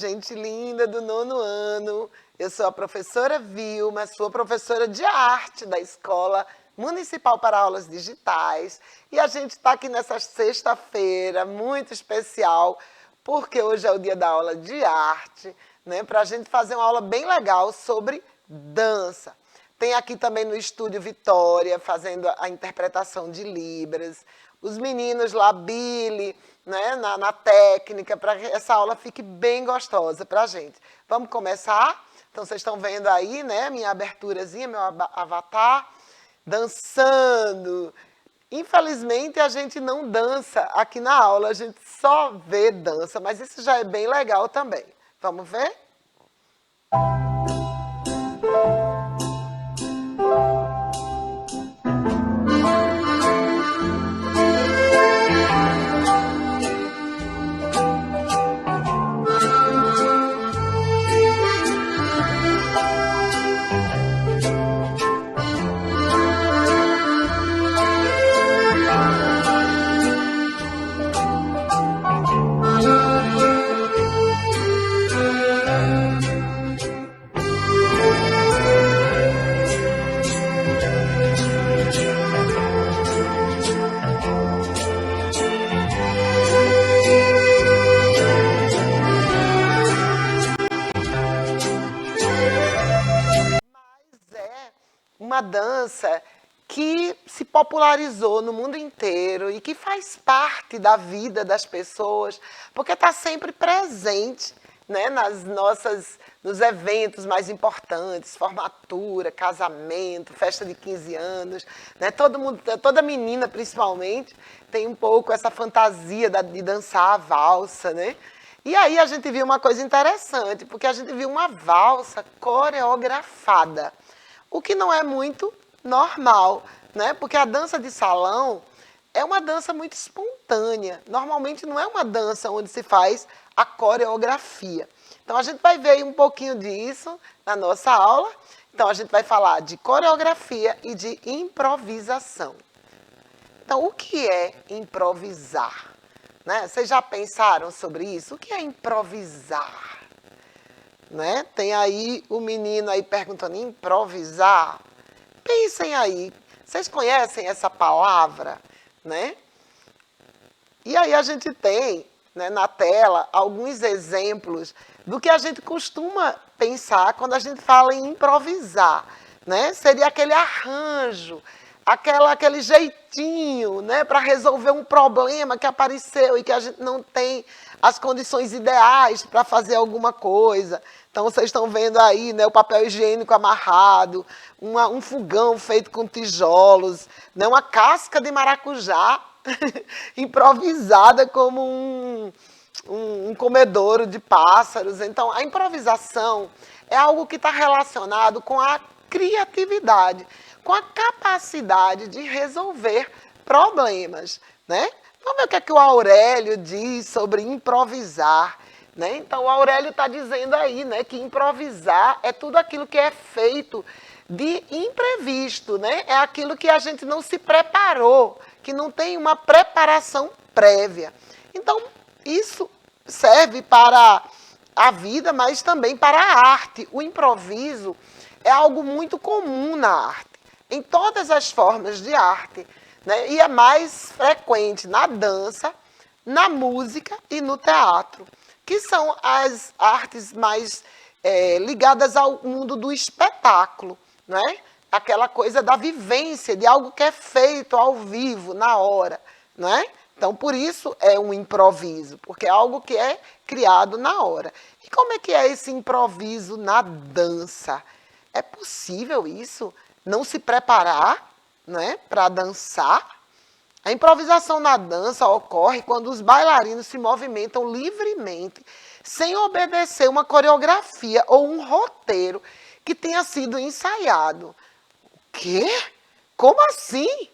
gente linda do 9º ano. Eu sou a professora Vilma, sua professora de arte da Escola Municipal para Aulas Digitais. E a gente está aqui nessa sexta-feira muito especial, porque hoje é o dia da aula de arte, né? Para a gente fazer uma aula bem legal sobre dança. Tem aqui também no estúdio Vitória, fazendo a interpretação de Libras. Os meninos lá, Billy, né, na técnica, para que essa aula fique bem gostosa para a gente. Vamos começar? Então, vocês estão vendo aí, né, minha aberturazinha, meu avatar, dançando. Infelizmente, a gente não dança aqui na aula, a gente só vê dança, mas isso já é bem legal também. Vamos ver? Uma dança que se popularizou no mundo inteiro e que faz parte da vida das pessoas, porque está sempre presente, né, nos eventos mais importantes, formatura, casamento, festa de 15 anos, né, toda menina principalmente tem um pouco essa fantasia de dançar a valsa, né? E aí a gente viu uma coisa interessante, porque a gente viu uma valsa coreografada, o que não é muito normal, né? Porque a dança de salão é uma dança muito espontânea. Normalmente não é uma dança onde se faz a coreografia. Então a gente vai ver aí um pouquinho disso na nossa aula. Então a gente vai falar de coreografia e de improvisação. Então o que é improvisar? Né? Vocês já pensaram sobre isso? O que é improvisar? Né? Tem aí o menino aí perguntando, improvisar? Pensem aí, vocês conhecem essa palavra? Né? E aí a gente tem, né, na tela alguns exemplos do que a gente costuma pensar quando a gente fala em improvisar. Né? Seria aquele arranjo, aquele jeitinho, né, para resolver um problema que apareceu e que a gente não tem as condições ideais para fazer alguma coisa. Então, vocês estão vendo aí, né, o papel higiênico amarrado, um fogão feito com tijolos, né, uma casca de maracujá improvisada como um comedouro de pássaros. Então, a improvisação é algo que está relacionado com a criatividade, com a capacidade de resolver problemas, né? Vamos ver o que é que o Aurélio diz sobre improvisar, né? Então, o Aurélio está dizendo aí, né, que improvisar é tudo aquilo que é feito de imprevisto, né? É aquilo que a gente não se preparou, que não tem uma preparação prévia. Então, isso serve para a vida, mas também para a arte. O improviso é algo muito comum na arte, em todas as formas de arte, né? E é mais frequente na dança, na música e no teatro, que são as artes mais ligadas ao mundo do espetáculo, né? Aquela coisa da vivência, de algo que é feito ao vivo, na hora, né? Então, por isso é um improviso, porque é algo que é criado na hora. E como é que é esse improviso na dança? É possível isso? Não se preparar, né, para dançar? A improvisação na dança ocorre quando os bailarinos se movimentam livremente, sem obedecer uma coreografia ou um roteiro que tenha sido ensaiado. O quê? Como assim?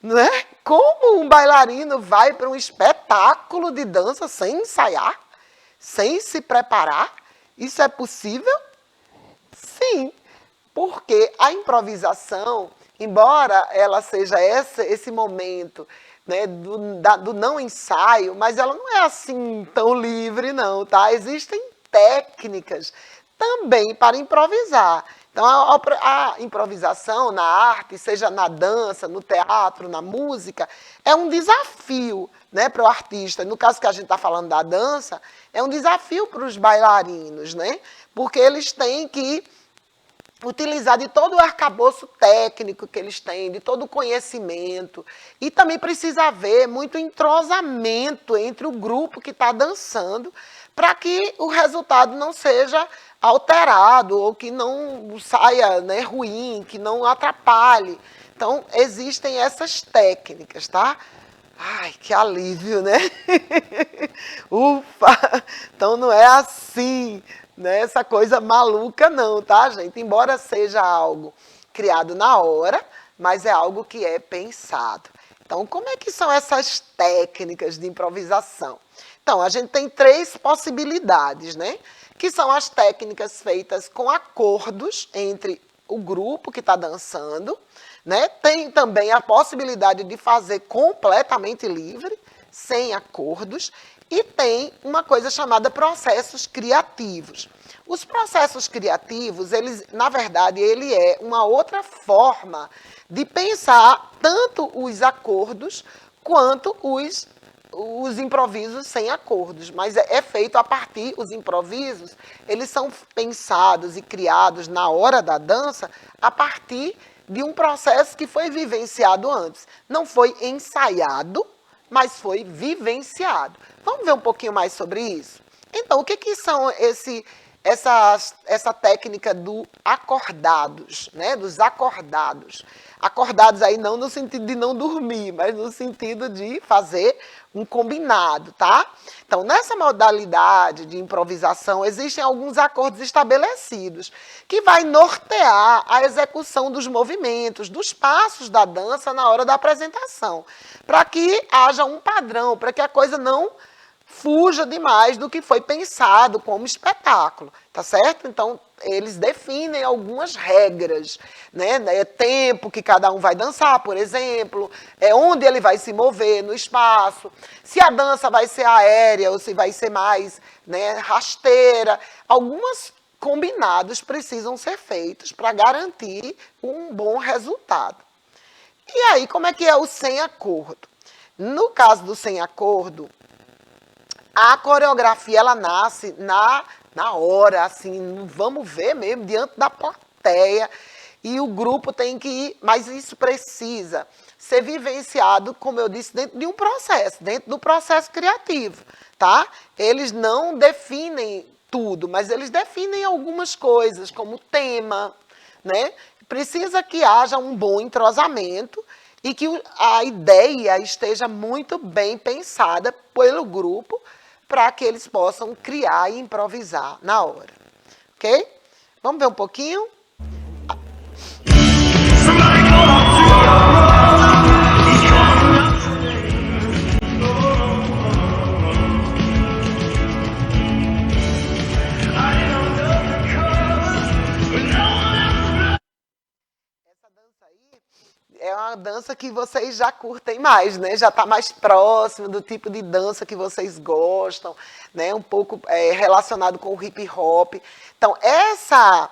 Né? Como um bailarino vai para um espetáculo de dança sem ensaiar? Sem se preparar? Isso é possível? Sim, porque a improvisação, embora ela seja esse momento, né, do não ensaio, mas ela não é assim tão livre não, tá? Existem técnicas também para improvisar. Então, a improvisação na arte, seja na dança, no teatro, na música, é um desafio, né, para o artista. No caso que a gente está falando da dança, é um desafio para os bailarinos, né, porque eles têm que utilizar de todo o arcabouço técnico que eles têm, de todo o conhecimento. E também precisa haver muito entrosamento entre o grupo que está dançando, para que o resultado não seja alterado ou que não saia, né, ruim, que não atrapalhe. Então, existem essas técnicas, tá? Ai, que alívio, né? Ufa! Então não é assim, né? Essa coisa maluca não, tá, gente? Embora seja algo criado na hora, mas é algo que é pensado. Então, como é que são essas técnicas de improvisação? Então, a gente tem 3 possibilidades, né? Que são as técnicas feitas com acordos entre o grupo que está dançando, né? Tem também a possibilidade de fazer completamente livre, sem acordos, e tem uma coisa chamada processos criativos. Os processos criativos, eles, na verdade, ele é uma outra forma de pensar tanto os acordos quanto os improvisos sem acordos, mas é feito a partir, os improvisos, eles são pensados e criados na hora da dança a partir de um processo que foi vivenciado antes. Não foi ensaiado, mas foi vivenciado. Vamos ver um pouquinho mais sobre isso? Então, o que são essa técnica do acordados, né? Dos acordados. Acordados aí não no sentido de não dormir, mas no sentido de fazer um combinado, tá? Então, nessa modalidade de improvisação, existem alguns acordos estabelecidos que vai nortear a execução dos movimentos, dos passos da dança na hora da apresentação, para que haja um padrão, para que a coisa não fuja demais do que foi pensado como espetáculo, tá certo? Então, eles definem algumas regras, né? É tempo que cada um vai dançar, por exemplo, é onde ele vai se mover no espaço, se a dança vai ser aérea ou se vai ser mais, né, rasteira. Alguns combinados precisam ser feitos para garantir um bom resultado. E aí, como é que é o sem acordo? No caso do sem acordo, a coreografia, ela nasce na hora, assim, vamos ver mesmo, diante da plateia, e o grupo tem que ir, mas isso precisa ser vivenciado, como eu disse, dentro de um processo, dentro do processo criativo, tá? Eles não definem tudo, mas eles definem algumas coisas, como tema, né? Precisa que haja um bom entrosamento e que a ideia esteja muito bem pensada pelo grupo, para que eles possam criar e improvisar na hora. Ok? Vamos ver um pouquinho? Essa dança aí é uma dança que vocês já curtem mais, né? Já está mais próximo do tipo de dança que vocês gostam, né? Um pouco relacionado com o hip hop. Então, essa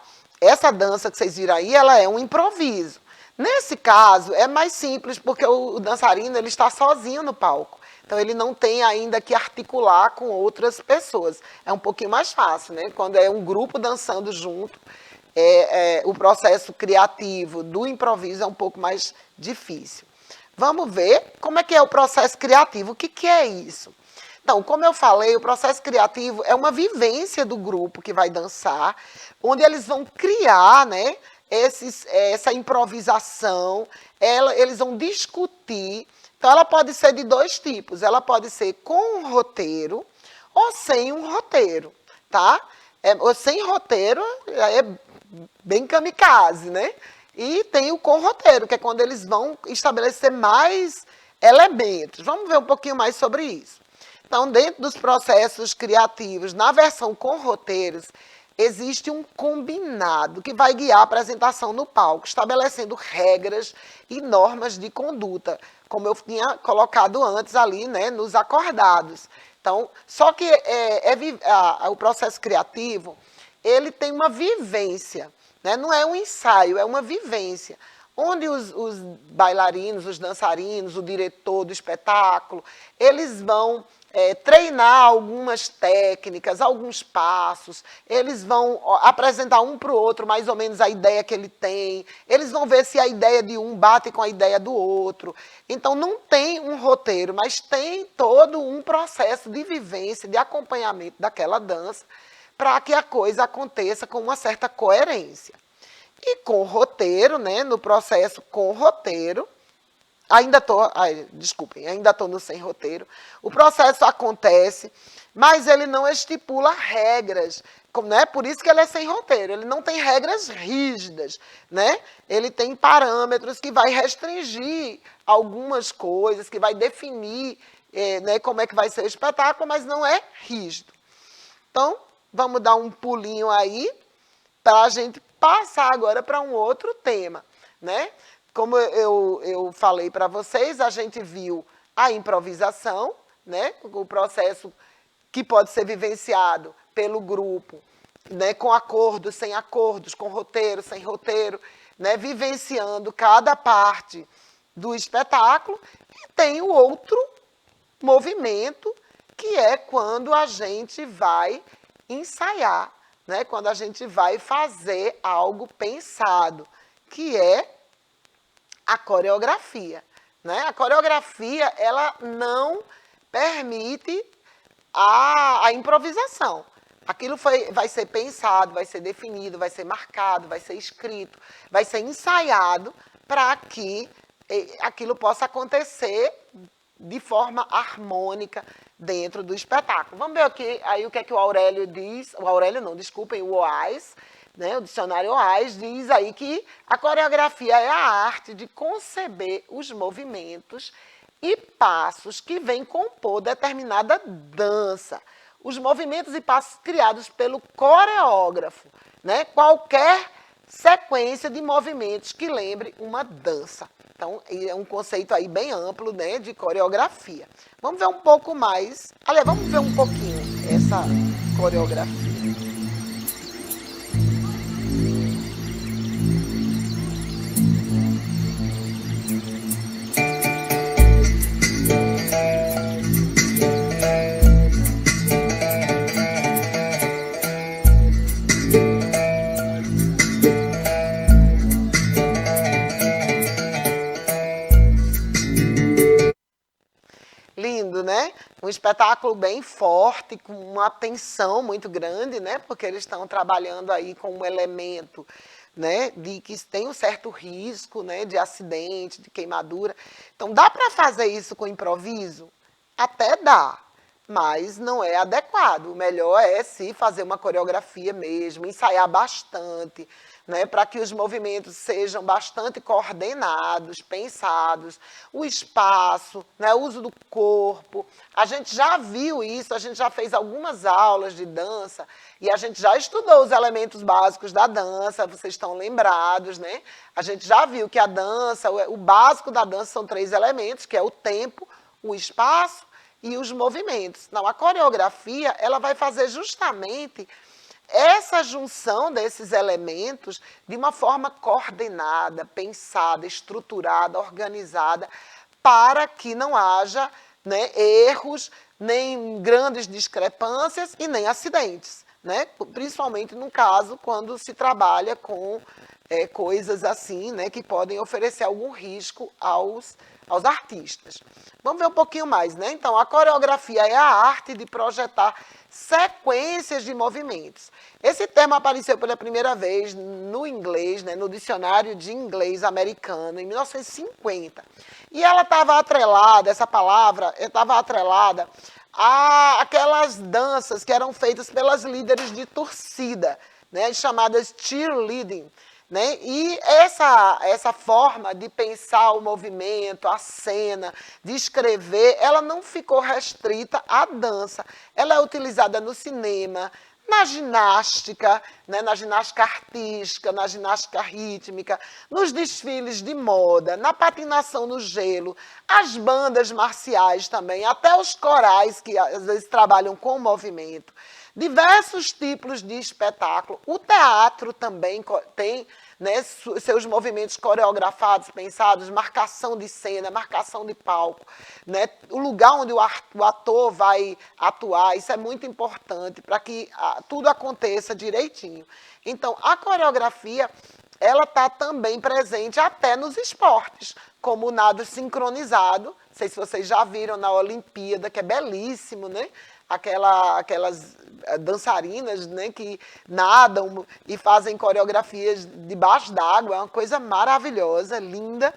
dança que vocês viram aí, ela é um improviso. Nesse caso, é mais simples, porque o dançarino ele está sozinho no palco. Então, ele não tem ainda que articular com outras pessoas. É um pouquinho mais fácil, né? Quando é um grupo dançando junto, o processo criativo do improviso é um pouco mais difícil. Vamos ver como é que é o processo criativo. O que é isso? Então, como eu falei, o processo criativo é uma vivência do grupo que vai dançar, onde eles vão criar, né, essa improvisação, eles vão discutir. Então, ela pode ser de 2 tipos. Ela pode ser com um roteiro ou sem um roteiro, tá? Sem roteiro é bem kamikaze, né? E tem o com roteiro, que é quando eles vão estabelecer mais elementos. Vamos ver um pouquinho mais sobre isso. Então, dentro dos processos criativos, na versão com roteiros, existe um combinado que vai guiar a apresentação no palco, estabelecendo regras e normas de conduta, como eu tinha colocado antes ali, né, nos acordados. Então, Então, só que o processo criativo, ele tem uma vivência, né? Não é um ensaio, é uma vivência, onde os bailarinos, os dançarinos, o diretor do espetáculo, eles vão treinar algumas técnicas, alguns passos, eles vão apresentar um para o outro mais ou menos a ideia que ele tem, eles vão ver se a ideia de um bate com a ideia do outro. Então, não tem um roteiro, mas tem todo um processo de vivência, de acompanhamento daquela dança, para que a coisa aconteça com uma certa coerência. E com roteiro, né, no processo com roteiro, ainda estou no sem roteiro, o processo acontece, mas ele não estipula regras, né? Por isso que ele é sem roteiro, ele não tem regras rígidas, né? Ele tem parâmetros que vai restringir algumas coisas, que vai definir né, como é que vai ser o espetáculo, mas não é rígido. Então, vamos dar um pulinho aí, para a gente passar agora para um outro tema, né? Como eu falei para vocês, a gente viu a improvisação, né? O processo que pode ser vivenciado pelo grupo, né? Com acordos, sem acordos, com roteiro, sem roteiro, né? Vivenciando cada parte do espetáculo. E tem o outro movimento, que é quando a gente vai ensaiar, né? Quando a gente vai fazer algo pensado, que é a coreografia, né? A coreografia, ela não permite a improvisação. Aquilo vai ser pensado, vai ser definido, vai ser marcado, vai ser escrito, vai ser ensaiado para que aquilo possa acontecer de forma harmônica dentro do espetáculo. Vamos ver aqui aí o que é que o Aurélio diz, o Aurélio não, desculpem, o Oás, né, o dicionário Oás diz aí que a coreografia é a arte de conceber os movimentos e passos que vêm compor determinada dança. Os movimentos e passos criados pelo coreógrafo, né, qualquer sequência de movimentos que lembre uma dança. Então, é um conceito aí bem amplo, né, de coreografia. Vamos ver um pouco mais, aliás, vamos ver um pouquinho essa coreografia. Lindo, né? Um espetáculo bem forte, com uma tensão muito grande, né? Porque eles estão trabalhando aí com um elemento, né? De que tem um certo risco, né? De acidente, de queimadura. Então, dá para fazer isso com improviso? Até dá, mas não é adequado. O melhor é se fazer uma coreografia mesmo, ensaiar bastante, né, para que os movimentos sejam bastante coordenados, pensados, o espaço, né, o uso do corpo. A gente já viu isso, a gente já fez algumas aulas de dança e a gente já estudou os elementos básicos da dança, vocês estão lembrados, né? A gente já viu que a dança, o básico da dança são 3 elementos, que é o tempo, o espaço e os movimentos. Não, a coreografia, ela vai fazer justamente essa junção desses elementos de uma forma coordenada, pensada, estruturada, organizada, para que não haja, né, erros, nem grandes discrepâncias e nem acidentes, né? Principalmente no caso quando se trabalha com coisas assim, né, que podem oferecer algum risco aos artistas. Vamos ver um pouquinho mais, né? Então, a coreografia é a arte de projetar sequências de movimentos. Esse termo apareceu pela primeira vez no inglês, né, no dicionário de inglês americano, em 1950. E ela estava atrelada, essa palavra estava atrelada a aquelas danças que eram feitas pelas líderes de torcida, né, chamadas cheerleading. Né? E essa forma de pensar o movimento, a cena, de escrever, ela não ficou restrita à dança. Ela é utilizada no cinema, na ginástica, né, na ginástica artística, na ginástica rítmica, nos desfiles de moda, na patinação no gelo, as bandas marciais também, até os corais que às vezes trabalham com movimento, diversos tipos de espetáculo. O teatro também tem, né, seus movimentos coreografados, pensados, marcação de cena, marcação de palco, né, o lugar onde o ator vai atuar, isso é muito importante para que tudo aconteça direitinho. Então, a coreografia, ela está também presente até nos esportes, como o nado sincronizado, não sei se vocês já viram na Olimpíada, que é belíssimo, né? Aquelas dançarinas, né, que nadam e fazem coreografias debaixo d'água, é uma coisa maravilhosa, linda.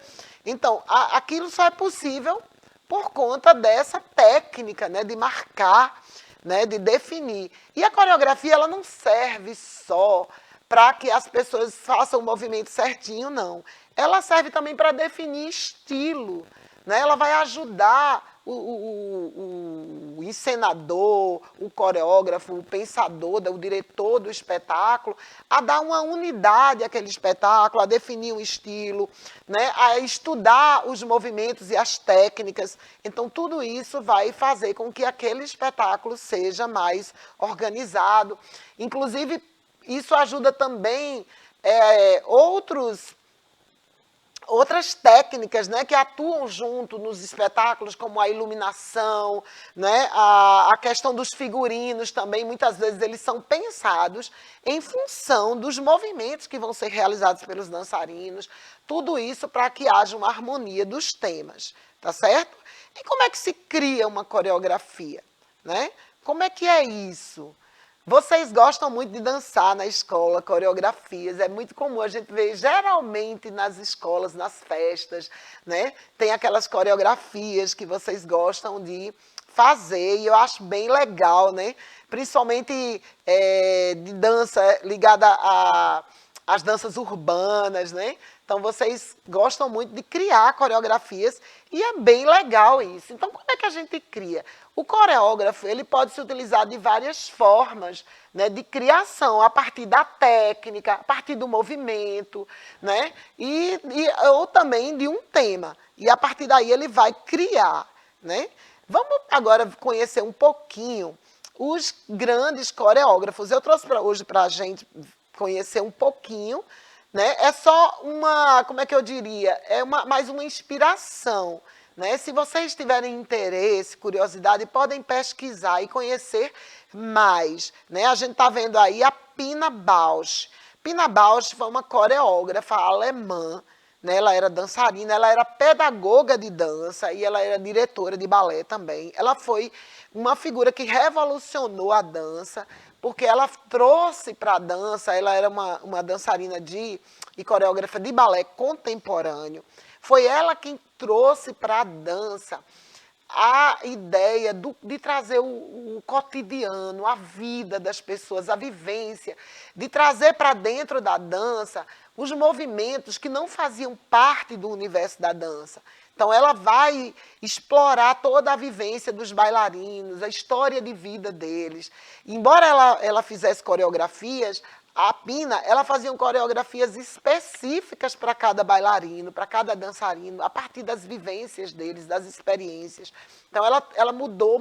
Então, aquilo só é possível por conta dessa técnica, né, de marcar, né, de definir. E a coreografia, ela não serve só para que as pessoas façam o movimento certinho, não. Ela serve também para definir estilo, né? Ela vai ajudar o encenador, o coreógrafo, o pensador, o diretor do espetáculo, a dar uma unidade àquele espetáculo, a definir um estilo, né, a estudar os movimentos e as técnicas. Então, tudo isso vai fazer com que aquele espetáculo seja mais organizado. Inclusive, isso ajuda também outras técnicas, né, que atuam junto nos espetáculos, como a iluminação, né, a questão dos figurinos também, muitas vezes eles são pensados em função dos movimentos que vão ser realizados pelos dançarinos, tudo isso para que haja uma harmonia dos temas, tá certo? E como é que se cria uma coreografia, né? Como é que é isso? Vocês gostam muito de dançar na escola, coreografias, é muito comum a gente ver, geralmente nas escolas, nas festas, né? Tem aquelas coreografias que vocês gostam de fazer e eu acho bem legal, né? Principalmente de dança ligada às danças urbanas, né? Então, vocês gostam muito de criar coreografias e é bem legal isso. Então, como é que a gente cria? O coreógrafo, ele pode se utilizar de várias formas, né, de criação, a partir da técnica, a partir do movimento, né, ou também de um tema. E a partir daí ele vai criar, né? Vamos agora conhecer um pouquinho os grandes coreógrafos. Eu trouxe hoje para a gente conhecer um pouquinho, né? É só uma, como é que eu diria? Mais uma inspiração. Né? Se vocês tiverem interesse, curiosidade, podem pesquisar e conhecer mais. Né? A gente está vendo aí a Pina Bausch. Pina Bausch foi uma coreógrafa alemã, né? Ela era dançarina, ela era pedagoga de dança e ela era diretora de balé também. Ela foi uma figura que revolucionou a dança, porque ela trouxe para a dança, ela era uma dançarina e coreógrafa de balé contemporâneo. Foi ela quem trouxe para a dança a ideia de trazer o cotidiano, a vida das pessoas, a vivência, de trazer para dentro da dança os movimentos que não faziam parte do universo da dança. Então, ela vai explorar toda a vivência dos bailarinos, a história de vida deles. Embora ela fizesse coreografias, a Pina, ela fazia coreografias específicas para cada bailarino, para cada dançarino, a partir das vivências deles, das experiências. Então, ela mudou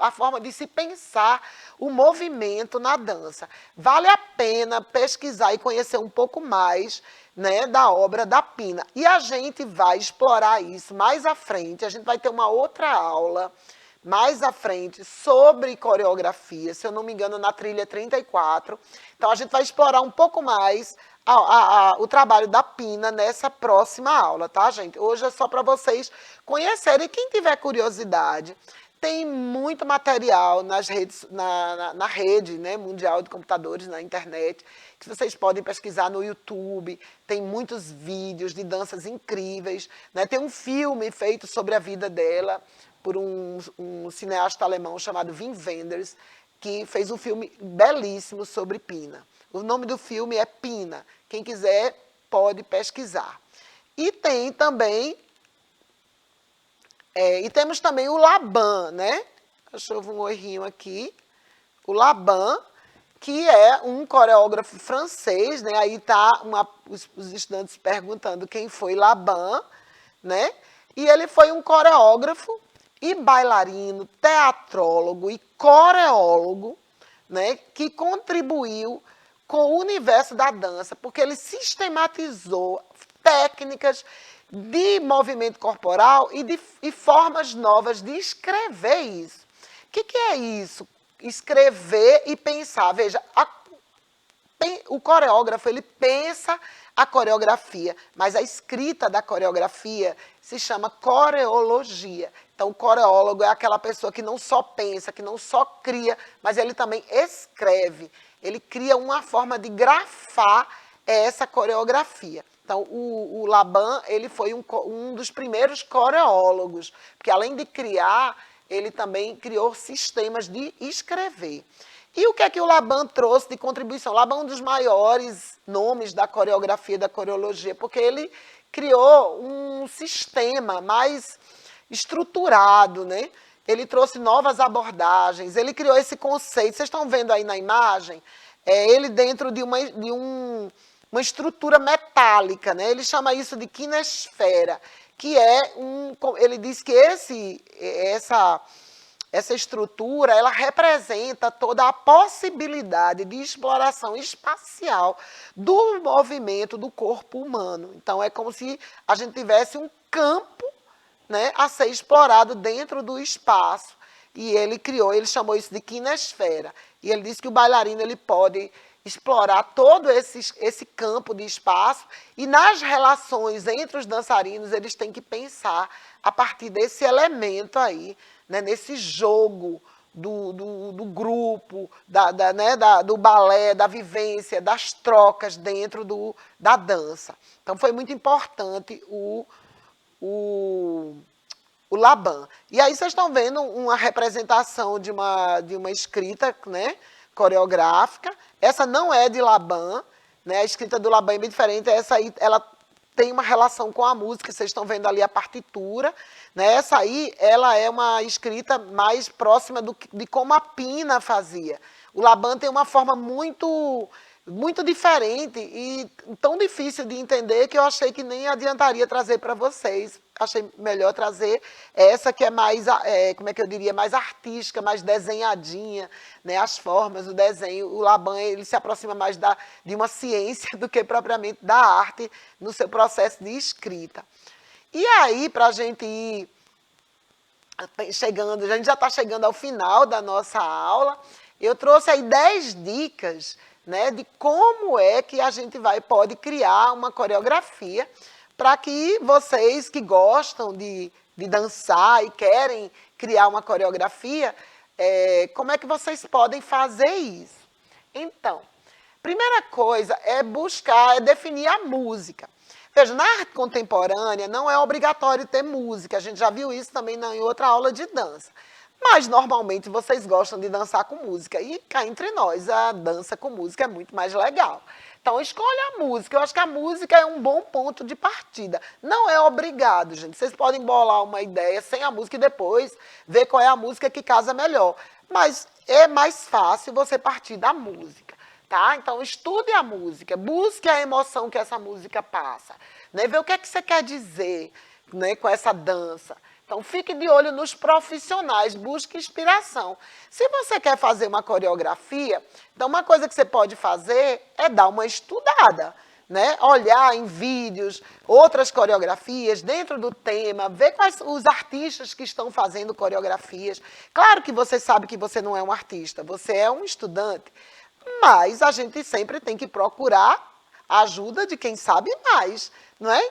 a forma de se pensar o movimento na dança. Vale a pena pesquisar e conhecer um pouco mais, né, da obra da Pina. E a gente vai explorar isso mais à frente, a gente vai ter uma outra aula mais à frente sobre coreografia, se eu não me engano, na trilha 34. Então, a gente vai explorar um pouco mais o trabalho da Pina nessa próxima aula, tá, gente? Hoje é só para vocês conhecerem. Quem tiver curiosidade, tem muito material nas redes, na rede, né, mundial de computadores, na internet, que vocês podem pesquisar no YouTube. Tem muitos vídeos de danças incríveis, né? Tem um filme feito sobre a vida dela, por um cineasta alemão chamado Wim Wenders, que fez um filme belíssimo sobre Pina. O nome do filme é Pina. Quem quiser pode pesquisar. E tem também, e temos também o Laban, né? Deixa eu ver um errinho aqui. O Laban, que é um coreógrafo francês, né? Aí tá os estudantes perguntando quem foi Laban, né? E ele foi um coreógrafo e bailarino, teatrólogo e coreólogo, né? Que contribuiu com o universo da dança, porque ele sistematizou técnicas de movimento corporal e formas novas de escrever isso. O que é isso? Escrever e pensar. Veja, o coreógrafo, ele pensa a coreografia, mas a escrita da coreografia se chama coreologia. Então, o coreólogo é aquela pessoa que não só pensa, que não só cria, mas ele também escreve. Ele cria uma forma de grafar essa coreografia. Então, o Laban, ele foi um dos primeiros coreólogos, porque além de criar, ele também criou sistemas de escrever. E o que é que o Laban trouxe de contribuição? O Laban é um dos maiores nomes da coreografia, da coreologia, porque ele criou um sistema mais estruturado, né? Ele trouxe novas abordagens, ele criou esse conceito. Vocês estão vendo aí na imagem? Ele dentro de uma estrutura metálica, né? Ele chama isso de kinesfera, que é ele diz que essa estrutura, ela representa toda a possibilidade de exploração espacial do movimento do corpo humano. Então, é como se a gente tivesse um campo, né, a ser explorado dentro do espaço. E ele chamou isso de kinesfera. E ele disse que o bailarino ele pode explorar todo esse campo de espaço e nas relações entre os dançarinos eles têm que pensar a partir desse elemento aí, né, nesse jogo do grupo, do balé, da vivência, das trocas dentro da dança. Então foi muito importante o Laban. E aí vocês estão vendo uma representação de uma escrita, né, coreográfica. Essa não é de Laban, né? A escrita do Laban é bem diferente. Essa aí, ela tem uma relação com a música, vocês estão vendo ali a partitura, né? Essa aí, ela é uma escrita mais próxima de como a Pina fazia. O Laban tem uma forma muito diferente e tão difícil de entender que eu achei que nem adiantaria trazer para vocês. Achei melhor trazer essa que é mais, como é que eu diria, mais artística, mais desenhadinha, né? As formas, o desenho. O Laban, ele se aproxima mais de uma ciência do que propriamente da arte no seu processo de escrita. E aí, para a gente ir chegando, a gente já está chegando ao final da nossa aula, eu trouxe aí 10 dicas, né, de como é que a gente pode criar uma coreografia para que vocês que gostam de dançar e querem criar uma coreografia, como é que vocês podem fazer isso? Então, primeira coisa é definir a música. Veja, na arte contemporânea não é obrigatório ter música, a gente já viu isso também em outra aula de dança. Mas, normalmente, vocês gostam de dançar com música. E cá entre nós, a dança com música é muito mais legal. Então, escolha a música. Eu acho que a música é um bom ponto de partida. Não é obrigado, gente. Vocês podem bolar uma ideia sem a música e depois ver qual é a música que casa melhor. Mas é mais fácil você partir da música, tá? Então, estude a música. Busque a emoção que essa música passa, né? Vê o que é que você quer dizer, né, com essa dança. Então, fique de olho nos profissionais, busque inspiração. Se você quer fazer uma coreografia, então uma coisa que você pode fazer é dar uma estudada, né? Olhar em vídeos, outras coreografias, dentro do tema, ver quais os artistas que estão fazendo coreografias. Claro que você sabe que você não é um artista, você é um estudante, mas a gente sempre tem que procurar a ajuda de quem sabe mais, não é?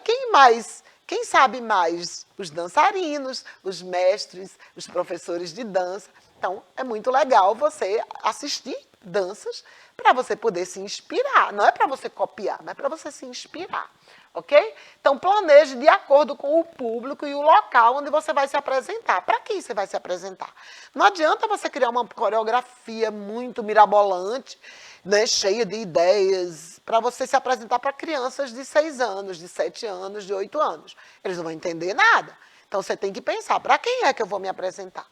Quem sabe mais? Os dançarinos, os mestres, os professores de dança. Então, é muito legal você assistir danças para você poder se inspirar. Não é para você copiar, mas é para você se inspirar, ok? Então, planeje de acordo com o público e o local onde você vai se apresentar. Para quem você vai se apresentar? Não adianta você criar uma coreografia muito mirabolante, né, cheia de ideias, para você se apresentar para crianças de 6 anos, de 7 anos, de 8 anos. Eles não vão entender nada. Então, você tem que pensar, para quem é que eu vou me apresentar?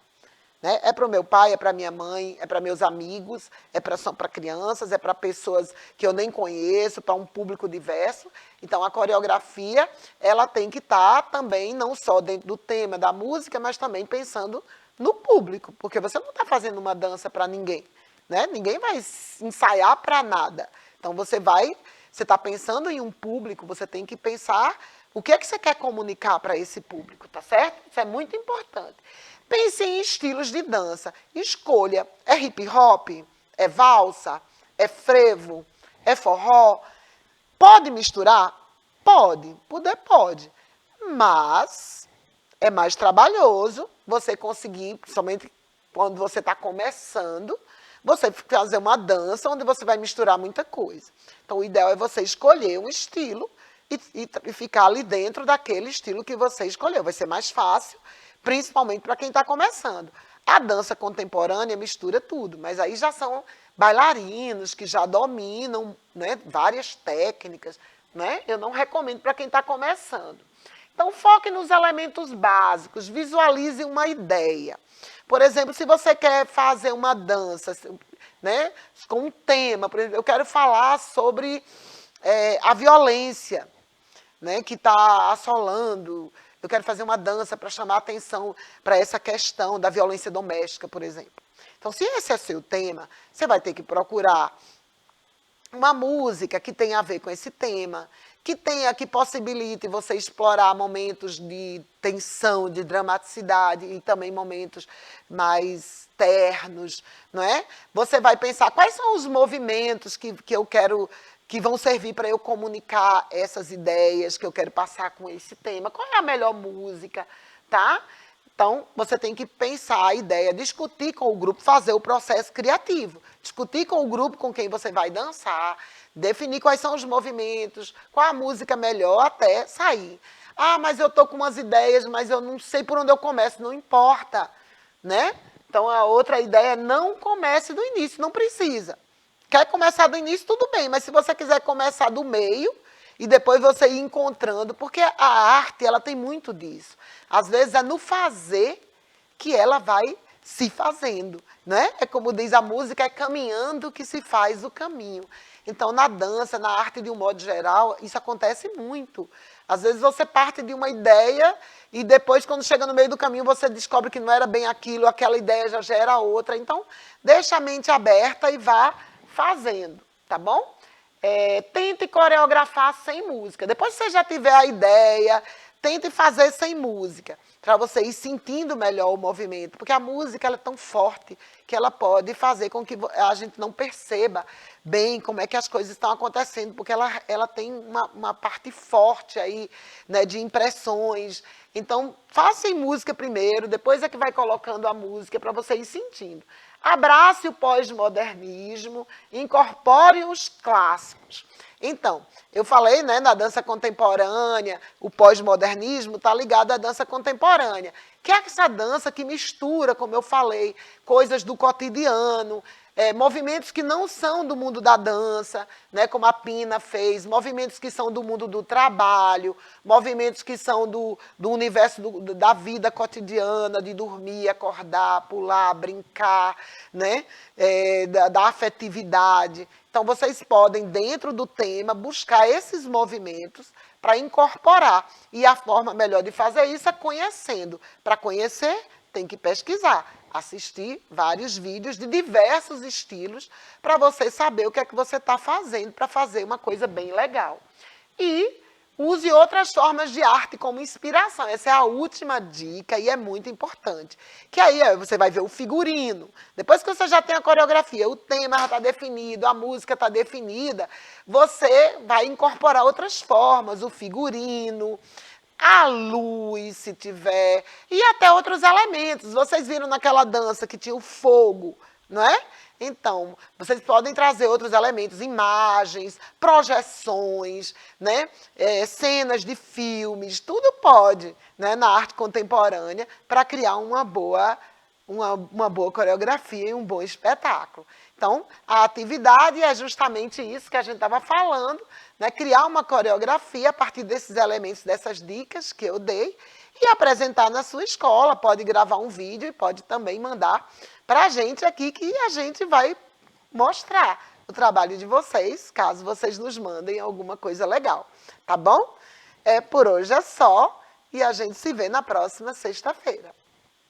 Né? É para o meu pai, é para minha mãe, é para meus amigos, são para crianças, é para pessoas que eu nem conheço, para um público diverso. Então, a coreografia, ela tem que estar também, não só dentro do tema da música, mas também pensando no público, porque você não está fazendo uma dança para ninguém, né? Ninguém vai ensaiar para nada. Então, você está pensando em um público, você tem que pensar o que é que você quer comunicar para esse público, tá certo? Isso é muito importante. Pense em estilos de dança. Escolha. É hip hop? É valsa? É frevo? É forró? Pode misturar? Pode. Poder pode. Mas é mais trabalhoso você conseguir, principalmente quando você está começando, você fazer uma dança onde você vai misturar muita coisa. Então, o ideal é você escolher um estilo e ficar ali dentro daquele estilo que você escolheu. Vai ser mais fácil, principalmente para quem está começando. A dança contemporânea mistura tudo, mas aí já são bailarinos que já dominam, né, várias técnicas. Né? Eu não recomendo para quem está começando. Então, foque nos elementos básicos, visualize uma ideia. Por exemplo, se você quer fazer uma dança, né, com um tema, por exemplo, eu quero falar sobre a violência, né, que está assolando. Eu quero fazer uma dança para chamar a atenção para essa questão da violência doméstica, por exemplo. Então, se esse é seu tema, você vai ter que procurar uma música que tenha a ver com esse tema, que possibilite você explorar momentos de tensão, de dramaticidade e também momentos mais ternos, não é? Você vai pensar quais são os movimentos que eu quero, que vão servir para eu comunicar essas ideias que eu quero passar com esse tema. Qual é a melhor música, tá? Então, você tem que pensar a ideia, discutir com o grupo, fazer o processo criativo. Discutir com o grupo com quem você vai dançar, definir quais são os movimentos, qual a música melhor até sair. Ah, mas eu estou com umas ideias, mas eu não sei por onde eu começo. Não importa, né? Então, a outra ideia é não comece do início, não precisa. Quer começar do início, tudo bem, mas se você quiser começar do meio e depois você ir encontrando, porque a arte, ela tem muito disso. Às vezes é no fazer que ela vai se fazendo, né? É como diz a música, é caminhando que se faz o caminho. Então, na dança, na arte de um modo geral, isso acontece muito. Às vezes você parte de uma ideia e depois, quando chega no meio do caminho, você descobre que não era bem aquilo, aquela ideia já gera outra. Então, deixa a mente aberta e vá fazendo, tá bom? Tente coreografar sem música. Depois que você já tiver a ideia, tente fazer sem música, para você ir sentindo melhor o movimento, porque a música ela é tão forte que ela pode fazer com que a gente não perceba bem como é que as coisas estão acontecendo, porque ela tem uma parte forte aí, né, de impressões. Então, faça em música primeiro, depois é que vai colocando a música para você ir sentindo. Abrace o pós-modernismo, incorpore os clássicos. Então, eu falei, né, na dança contemporânea, o pós-modernismo está ligado à dança contemporânea, que é essa dança que mistura, como eu falei, coisas do cotidiano, movimentos que não são do mundo da dança, né, como a Pina fez, movimentos que são do mundo do trabalho, movimentos que são do universo da vida cotidiana, de dormir, acordar, pular, brincar, né, da afetividade. Então, vocês podem, dentro do tema, buscar esses movimentos para incorporar. E a forma melhor de fazer isso é conhecendo. Para conhecer, tem que pesquisar, assistir vários vídeos de diversos estilos para você saber o que é que você está fazendo para fazer uma coisa bem legal. E use outras formas de arte como inspiração. Essa é a última dica e é muito importante. Que aí você vai ver o figurino. Depois que você já tem a coreografia, o tema já está definido, a música está definida, você vai incorporar outras formas, o figurino, a luz, se tiver, e até outros elementos. Vocês viram naquela dança que tinha o fogo, não é? Então, vocês podem trazer outros elementos, imagens, projeções, né? Cenas de filmes, tudo pode, né, na arte contemporânea para criar uma boa uma boa coreografia e um bom espetáculo. Então, a atividade é justamente isso que a gente estava falando, né? Criar uma coreografia a partir desses elementos, dessas dicas que eu dei, e apresentar na sua escola. Pode gravar um vídeo e pode também mandar para a gente aqui, que a gente vai mostrar o trabalho de vocês, caso vocês nos mandem alguma coisa legal, tá bom? Por hoje é só, e a gente se vê na próxima sexta-feira.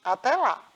Até lá!